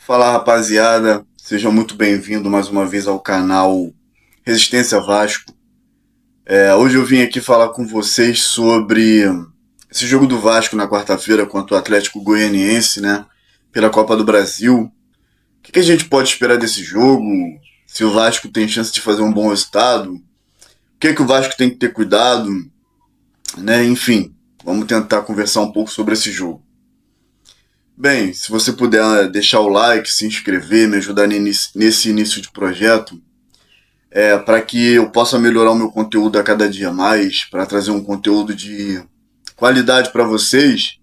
Fala rapaziada, sejam muito bem-vindos mais uma vez ao canal Resistência Vasco. Hoje eu vim aqui falar com vocês sobre esse jogo do Vasco na quarta-feira contra o Atlético Goianiense, né? Pela Copa do Brasil. O que a gente pode esperar desse jogo? Se o Vasco tem chance de fazer um bom resultado? O que o Vasco tem que ter cuidado? Né? Enfim, vamos tentar conversar um pouco sobre esse jogo. Bem, se você puder deixar o like, se inscrever, me ajudar nesse início de projeto, para que eu possa melhorar o meu conteúdo a cada dia mais, para trazer um conteúdo de qualidade para vocês.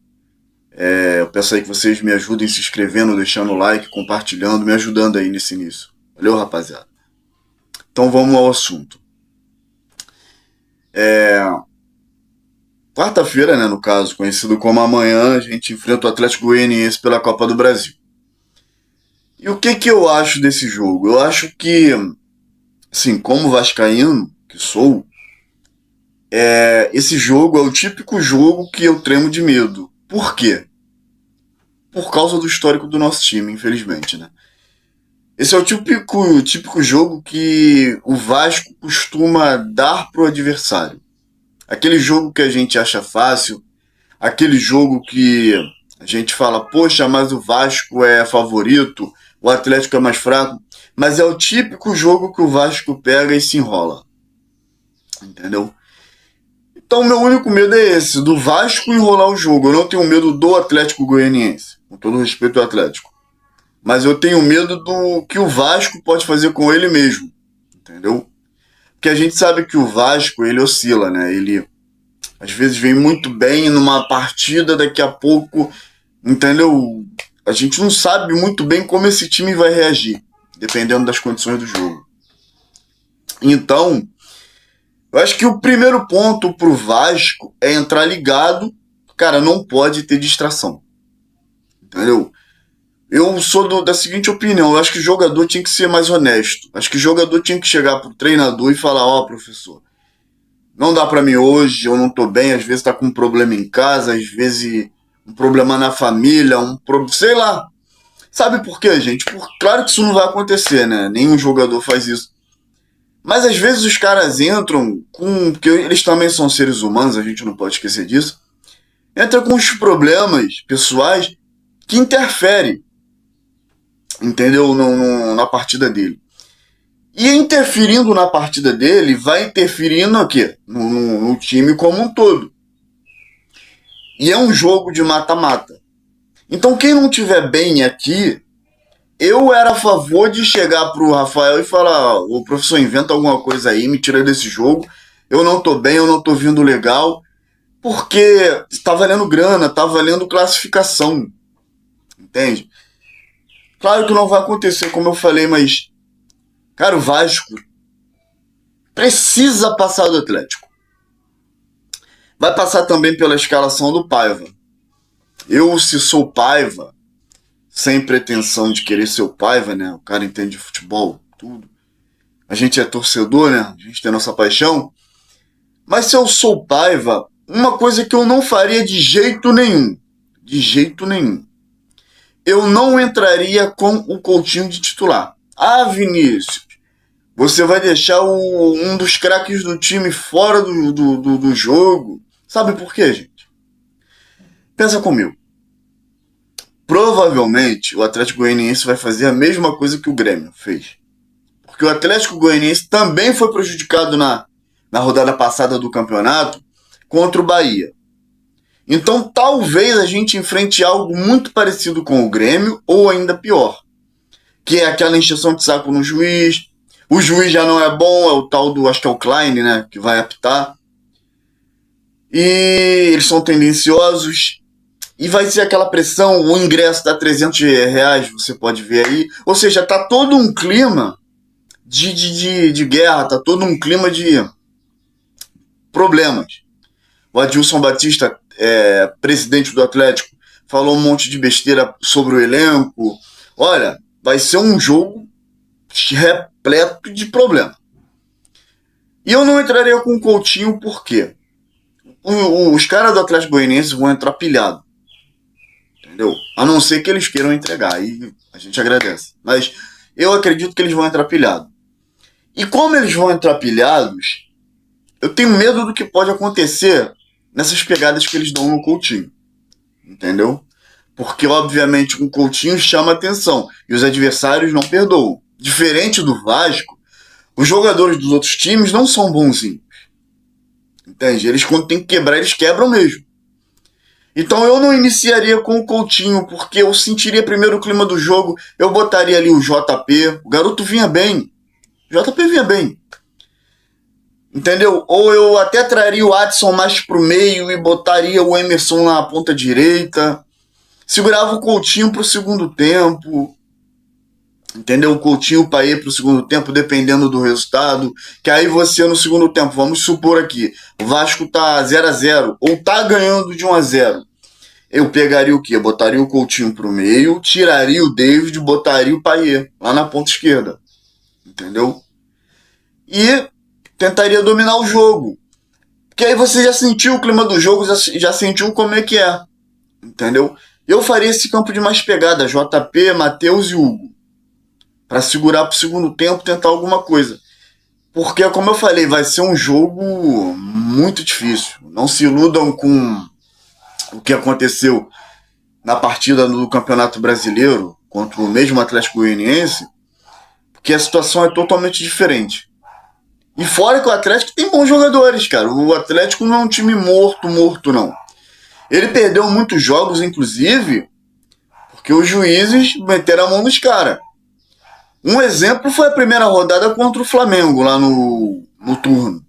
Eu peço aí que vocês me ajudem se inscrevendo, deixando o like, compartilhando, me ajudando aí nesse início. Valeu, rapaziada. Então vamos ao assunto. Quarta-feira, né, no caso, conhecido como amanhã, a gente enfrenta o Atlético Goianiense pela Copa do Brasil. E o que eu acho desse jogo? Eu acho que, assim, como vascaíno que sou, esse jogo é o típico jogo que eu tremo de medo. Por quê? Por causa do histórico do nosso time, infelizmente, né? Esse é o típico jogo que o Vasco costuma dar pro adversário. Aquele jogo que a gente acha fácil, aquele jogo que a gente fala, poxa, mas o Vasco é favorito, o Atlético é mais fraco, mas é o típico jogo que o Vasco pega e se enrola. Entendeu? Então meu único medo é esse, do Vasco enrolar o jogo. Eu não tenho medo do Atlético Goianiense, com todo respeito ao Atlético. Mas eu tenho medo do que o Vasco pode fazer com ele mesmo. Entendeu? Porque a gente sabe que o Vasco, ele oscila, né? Ele às vezes vem muito bem numa partida, daqui a pouco, entendeu? A gente não sabe muito bem como esse time vai reagir, dependendo das condições do jogo. Então, eu acho que o primeiro ponto pro Vasco é entrar ligado. Cara, não pode ter distração. Entendeu? Eu sou da seguinte opinião, eu acho que o jogador tinha que ser mais honesto. Acho que o jogador tinha que chegar pro treinador e falar, ó, professor, não dá pra mim hoje, eu não tô bem, às vezes tá com um problema em casa, às vezes um problema na família, sei lá. Sabe por quê, gente? Claro que isso não vai acontecer, né? Nenhum jogador faz isso. Mas às vezes os caras entram porque eles também são seres humanos, a gente não pode esquecer disso. Entra com os problemas pessoais que interferem, entendeu? Na partida dele. E interferindo na partida dele, vai interferir no quê? No time como um todo. E é um jogo de mata-mata. Então quem não tiver bem aqui, eu era a favor de chegar pro Rafael e falar, o professor, inventa alguma coisa aí, me tira desse jogo, eu não tô bem, eu não tô vindo legal, porque tá valendo grana, tá valendo classificação, entende? Claro que não vai acontecer, como eu falei, mas, cara, o Vasco precisa passar do Atlético. Vai passar também pela escalação do Paiva. Eu, se sou Paiva, sem pretensão de querer ser o Paiva, né? O cara entende de futebol, tudo. A gente é torcedor, né? A gente tem a nossa paixão. Mas se eu sou Paiva, uma coisa que eu não faria de jeito nenhum, eu não entraria com o Coutinho de titular. Ah, Vinícius, você vai deixar um dos craques do time fora do jogo. Sabe por quê, gente? Pensa comigo. Provavelmente o Atlético Goianiense vai fazer a mesma coisa que o Grêmio fez. Porque o Atlético Goianiense também foi prejudicado na rodada passada do campeonato contra o Bahia. Então talvez a gente enfrente algo muito parecido com o Grêmio, ou ainda pior. Que é aquela encheção de saco no juiz. O juiz já não é bom, é o tal do, acho que é o Klein, né, que vai apitar. E eles são tendenciosos. E vai ser aquela pressão, o ingresso dá R$300, você pode ver aí. Ou seja, tá todo um clima de guerra, tá todo um clima de problemas. O Adilson Batista, presidente do Atlético, falou um monte de besteira sobre o elenco. Olha, vai ser um jogo repleto de problemas. E eu não entraria com o Coutinho por quê? Os caras do Atlético Goianiense vão entrar pilhado. entendeu? A não ser que eles queiram entregar, aí a gente agradece. Mas eu acredito que eles vão entrar pilhados. E como eles vão entrar pilhados, eu tenho medo do que pode acontecer nessas pegadas que eles dão no Coutinho, entendeu? Porque, obviamente, o Coutinho chama atenção e os adversários não perdoam. Diferente do Vasco, os jogadores dos outros times não são bonzinhos. Entende? Eles, quando tem que quebrar, eles quebram mesmo. Então eu não iniciaria com o Coutinho, porque eu sentiria primeiro o clima do jogo, eu botaria ali o JP, o garoto vinha bem. O JP vinha bem. Entendeu? Ou eu até traria o Adson mais pro meio e botaria o Emerson na ponta direita. Segurava o Coutinho pro segundo tempo. Entendeu? O Coutinho, o Payet pro segundo tempo, dependendo do resultado. Que aí você no segundo tempo, vamos supor aqui, o Vasco tá 0-0 ou tá ganhando de 1-0. Eu pegaria o quê? Botaria o Coutinho pro meio, tiraria o David, botaria o Payet lá na ponta esquerda. Entendeu? E tentaria dominar o jogo. Porque aí você já sentiu o clima do jogo, já sentiu como é que é. Entendeu? Eu faria esse campo de mais pegada, JP, Matheus e Hugo. Para segurar pro segundo tempo, tentar alguma coisa. Porque, como eu falei, vai ser um jogo muito difícil. Não se iludam com o que aconteceu na partida do Campeonato Brasileiro contra o mesmo Atlético Goianiense, porque a situação é totalmente diferente. E fora que o Atlético tem bons jogadores, cara. O Atlético não é um time morto, não. Ele perdeu muitos jogos, inclusive, porque os juízes meteram a mão nos caras. Um exemplo foi a primeira rodada contra o Flamengo, lá no turno.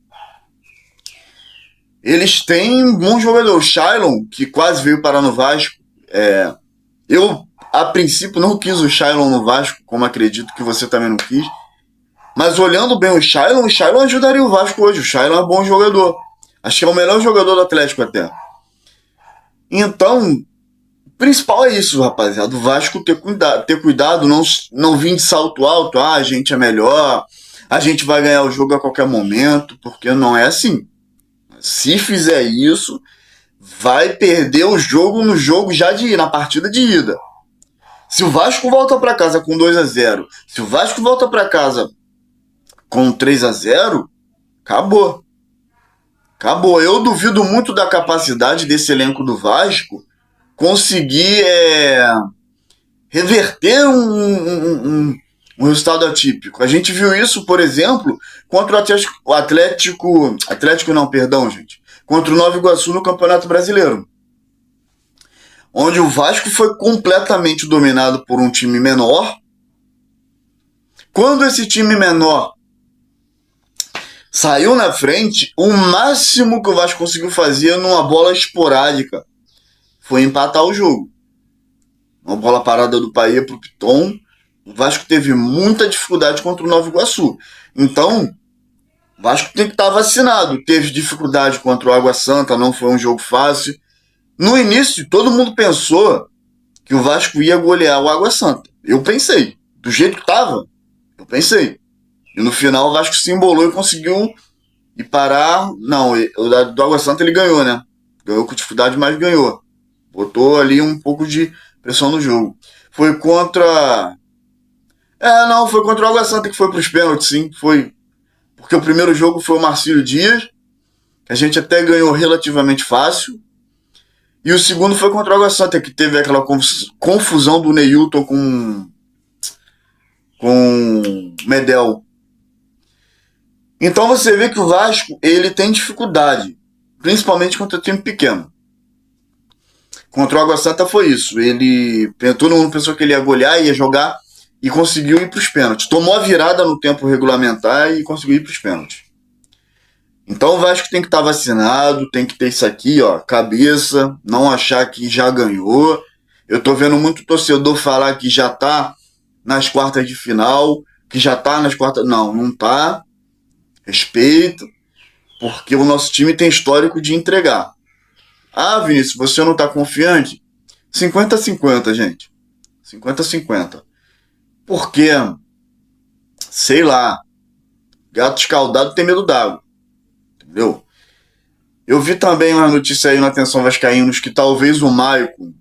Eles têm bons jogadores. O Shailon, que quase veio parar no Vasco. Eu, a princípio, não quis o Shailon no Vasco, como acredito que você também não quis. Mas olhando bem o Shailon ajudaria o Vasco hoje. O Shailon é bom jogador. Acho que é o melhor jogador do Atlético até. Então, o principal é isso, rapaziada. O Vasco ter cuidado, não vir de salto alto. A gente é melhor, a gente vai ganhar o jogo a qualquer momento, porque não é assim. Se fizer isso, vai perder o jogo no jogo já na partida de ida. Se o Vasco volta para casa com 2-0, se o Vasco volta para casa com 3-0, acabou. Acabou. Eu duvido muito da capacidade desse elenco do Vasco conseguir reverter um resultado atípico. A gente viu isso, por exemplo, contra contra o Nova Iguaçu no Campeonato Brasileiro, onde o Vasco foi completamente dominado por um time menor. Quando esse time menor saiu na frente, o máximo que o Vasco conseguiu fazer numa bola esporádica foi empatar o jogo. Uma bola parada do Payet pro Piton. O Vasco teve muita dificuldade contra o Nova Iguaçu. Então, o Vasco tem que estar vacinado. Teve dificuldade contra o Água Santa, não foi um jogo fácil. No início, todo mundo pensou que o Vasco ia golear o Água Santa. Eu pensei. Do jeito que estava, eu pensei. E no final o Vasco se embolou e conseguiu ir parar. Não, o do Água Santa ele ganhou, né? Ganhou com dificuldade, mas ganhou. Botou ali um pouco de pressão no jogo. Foi contra... foi contra o Água Santa que foi pros pênaltis, sim. Foi. Porque o primeiro jogo foi o Marcílio Dias, que a gente até ganhou relativamente fácil. E o segundo foi contra o Água Santa, que teve aquela confusão do Neilton com Medel. Então você vê que o Vasco ele tem dificuldade, principalmente contra time pequeno. Contra o Água Santa foi isso. Todo mundo pensou que ele ia golear, ia jogar e conseguiu ir para os pênaltis. Tomou a virada no tempo regulamentar e conseguiu ir para os pênaltis. Então o Vasco tem que estar vacinado, tem que ter isso aqui, ó, cabeça, não achar que já ganhou. Eu tô vendo muito torcedor falar que já tá nas quartas de final, que já tá nas quartas... Não tá. Respeito, porque o nosso time tem histórico de entregar. Ah, Vinícius, você não tá confiante? 50-50, gente. 50-50. Porque, sei lá, gato escaldado tem medo d'água. Entendeu? Eu vi também uma notícia aí na Atenção Vascaínos que talvez o Maicon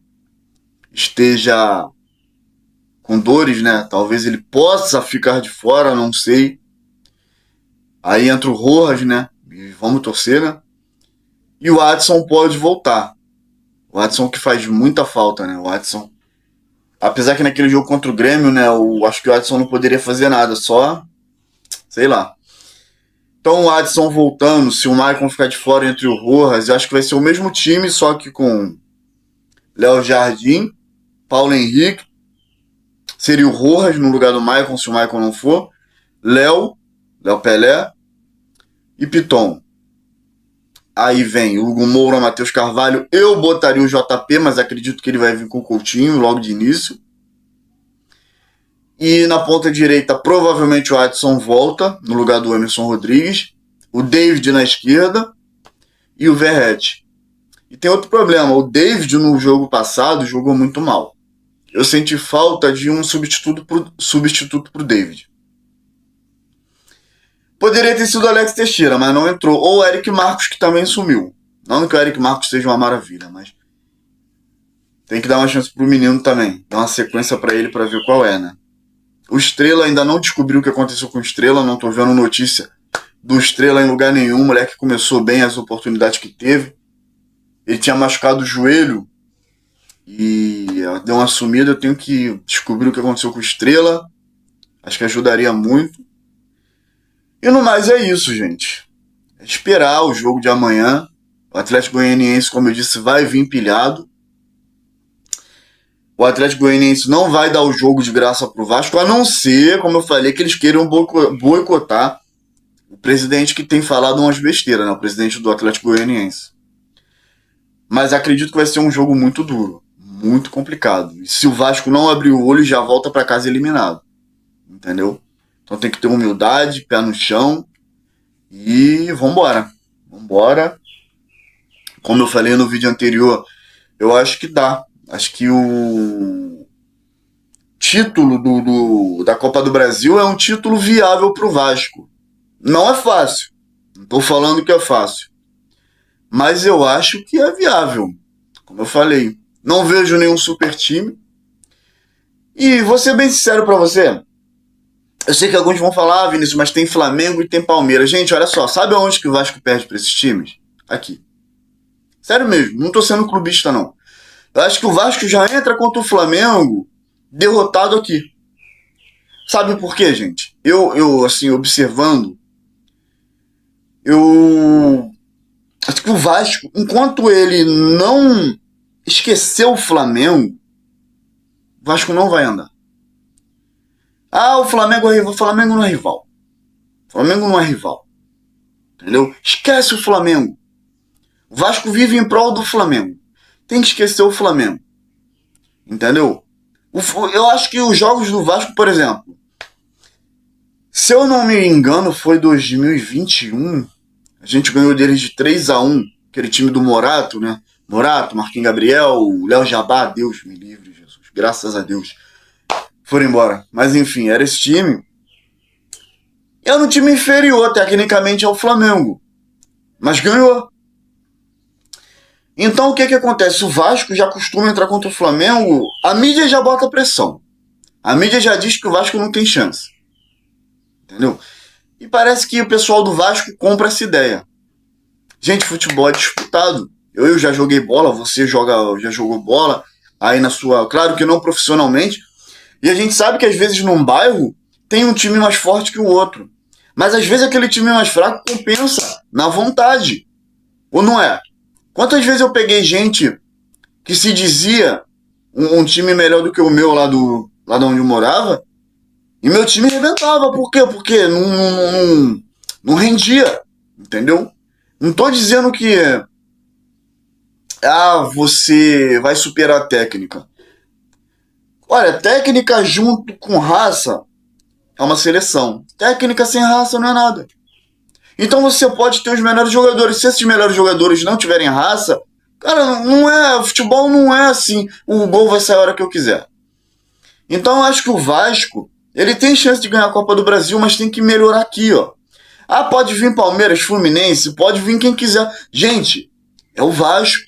esteja com dores, né? Talvez ele possa ficar de fora, não sei. Aí entra o Rojas, né? E vamos torcer, né? E o Adson pode voltar. O Adson que faz muita falta, né? O Adson. Apesar que naquele jogo contra o Grêmio, né? Eu acho que o Adson não poderia fazer nada, só. Sei lá. Então o Adson voltando, se o Maicon ficar de fora entre o Rojas, eu acho que vai ser o mesmo time, só que com Léo Jardim, Paulo Henrique, seria o Rojas no lugar do Maicon, se o Maicon não for, Léo Pelé e Piton. Aí vem Hugo Moura, Matheus Carvalho. Eu botaria o JP, mas acredito que ele vai vir com o Coutinho logo de início. E na ponta direita, provavelmente o Adson volta no lugar do Emerson Rodrigues. O David na esquerda e o Verratti. E tem outro problema. O David no jogo passado jogou muito mal. Eu senti falta de um substituto pro David. Poderia ter sido o Alex Teixeira, mas não entrou. Ou o Eric Marcos, que também sumiu. Não que o Eric Marcos seja uma maravilha, mas tem que dar uma chance pro menino também. Dar uma sequência para ele para ver qual é, né? O Estrela ainda não descobriu o que aconteceu com o Estrela. Não tô vendo notícia do Estrela em lugar nenhum. O moleque começou bem as oportunidades que teve. Ele tinha machucado o joelho e deu uma sumida. Eu tenho que descobrir o que aconteceu com o Estrela. Acho que ajudaria muito. E no mais é isso, gente. É esperar o jogo de amanhã. O Atlético Goianiense, como eu disse, vai vir pilhado. O Atlético Goianiense não vai dar o jogo de graça pro Vasco, a não ser, como eu falei, que eles queiram boicotar o presidente que tem falado umas besteiras, né? O presidente do Atlético Goianiense. Mas acredito que vai ser um jogo muito duro, muito complicado. E se o Vasco não abrir o olho, já volta para casa eliminado. Entendeu? Então tem que ter humildade, pé no chão e vambora. Vambora. Como eu falei no vídeo anterior, eu acho que dá. Acho que o título da Copa do Brasil é um título viável pro Vasco. Não é fácil. Não tô falando que é fácil. Mas eu acho que é viável. Como eu falei, não vejo nenhum super time. E vou ser bem sincero pra você. Eu sei que alguns vão falar, Vinícius, mas tem Flamengo e tem Palmeiras. Gente, olha só, sabe aonde que o Vasco perde pra esses times? Aqui. Sério mesmo, não tô sendo clubista não. Eu acho que o Vasco já entra contra o Flamengo derrotado aqui. Sabe por quê, gente? Eu assim, observando, eu acho que o Vasco, enquanto ele não esquecer o Flamengo, o Vasco não vai andar. Ah, o Flamengo é rival. O Flamengo não é rival. O Flamengo não é rival. Entendeu? Esquece o Flamengo. O Vasco vive em prol do Flamengo. Tem que esquecer o Flamengo. Entendeu? Eu acho que os jogos do Vasco, por exemplo, se eu não me engano, foi 2021. A gente ganhou deles de 3-1. Aquele time do Morato, né? Morato, Marquinhos Gabriel, Léo Jabá. Deus me livre, Jesus. Graças a Deus. Foram embora. Mas enfim, era esse time. Era um time inferior, tecnicamente, ao Flamengo. Mas ganhou. Então o que acontece? O Vasco já costuma entrar contra o Flamengo, a mídia já bota pressão. A mídia já diz que o Vasco não tem chance. Entendeu? E parece que o pessoal do Vasco compra essa ideia. Gente, futebol é disputado. Eu já joguei bola, você já jogou bola, aí na sua... Claro que não profissionalmente. E a gente sabe que às vezes num bairro tem um time mais forte que o outro. Mas às vezes aquele time mais fraco compensa na vontade. Ou não é? Quantas vezes eu peguei gente que se dizia um time melhor do que o meu lá de onde eu morava, e meu time arrebentava. Por quê? Porque não rendia, entendeu? Não tô dizendo que você vai superar a técnica. Olha, técnica junto com raça é uma seleção. Técnica sem raça não é nada. Então você pode ter os melhores jogadores. Se esses melhores jogadores não tiverem raça, cara, não é. Futebol não é assim. O gol vai sair a hora que eu quiser. Então eu acho que o Vasco, ele tem chance de ganhar a Copa do Brasil, mas tem que melhorar aqui, ó. Ah, pode vir Palmeiras, Fluminense, pode vir quem quiser. Gente, é o Vasco.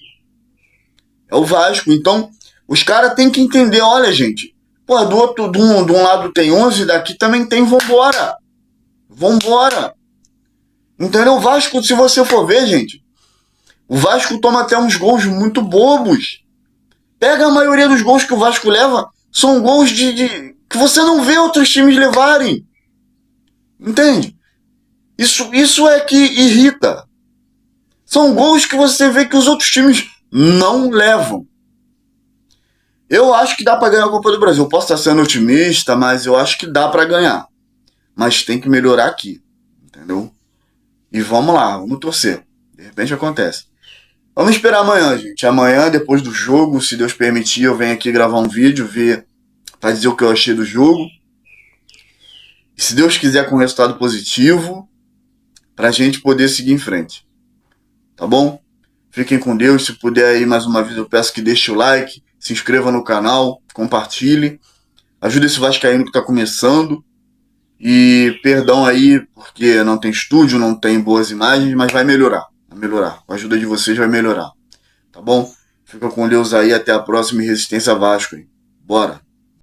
É o Vasco. Então, Os caras têm que entender, olha, gente, pô, do outro, de um lado tem 11, daqui também tem, vambora. Vambora. Entendeu? O Vasco, se você for ver, gente, o Vasco toma até uns gols muito bobos. Pega a maioria dos gols que o Vasco leva, são gols que você não vê outros times levarem. Entende? Isso é que irrita. São gols que você vê que os outros times não levam. Eu acho que dá para ganhar a Copa do Brasil. Eu posso estar sendo otimista, mas eu acho que dá para ganhar. Mas tem que melhorar aqui, entendeu? E vamos lá, vamos torcer. De repente acontece. Vamos esperar amanhã, gente. Amanhã, depois do jogo, se Deus permitir, eu venho aqui gravar um vídeo, ver, pra dizer o que eu achei do jogo. E se Deus quiser, com resultado positivo, pra gente poder seguir em frente. Tá bom? Fiquem com Deus. Se puder aí, mais uma vez, eu peço que deixe o like, se inscreva no canal, compartilhe. Ajuda esse vascaíno que tá começando. E perdão aí, porque não tem estúdio, não tem boas imagens, mas vai melhorar. Vai melhorar. Com a ajuda de vocês vai melhorar. Tá bom? Fica com Deus aí. Até a próxima. E resistência Vasco. Hein? Bora!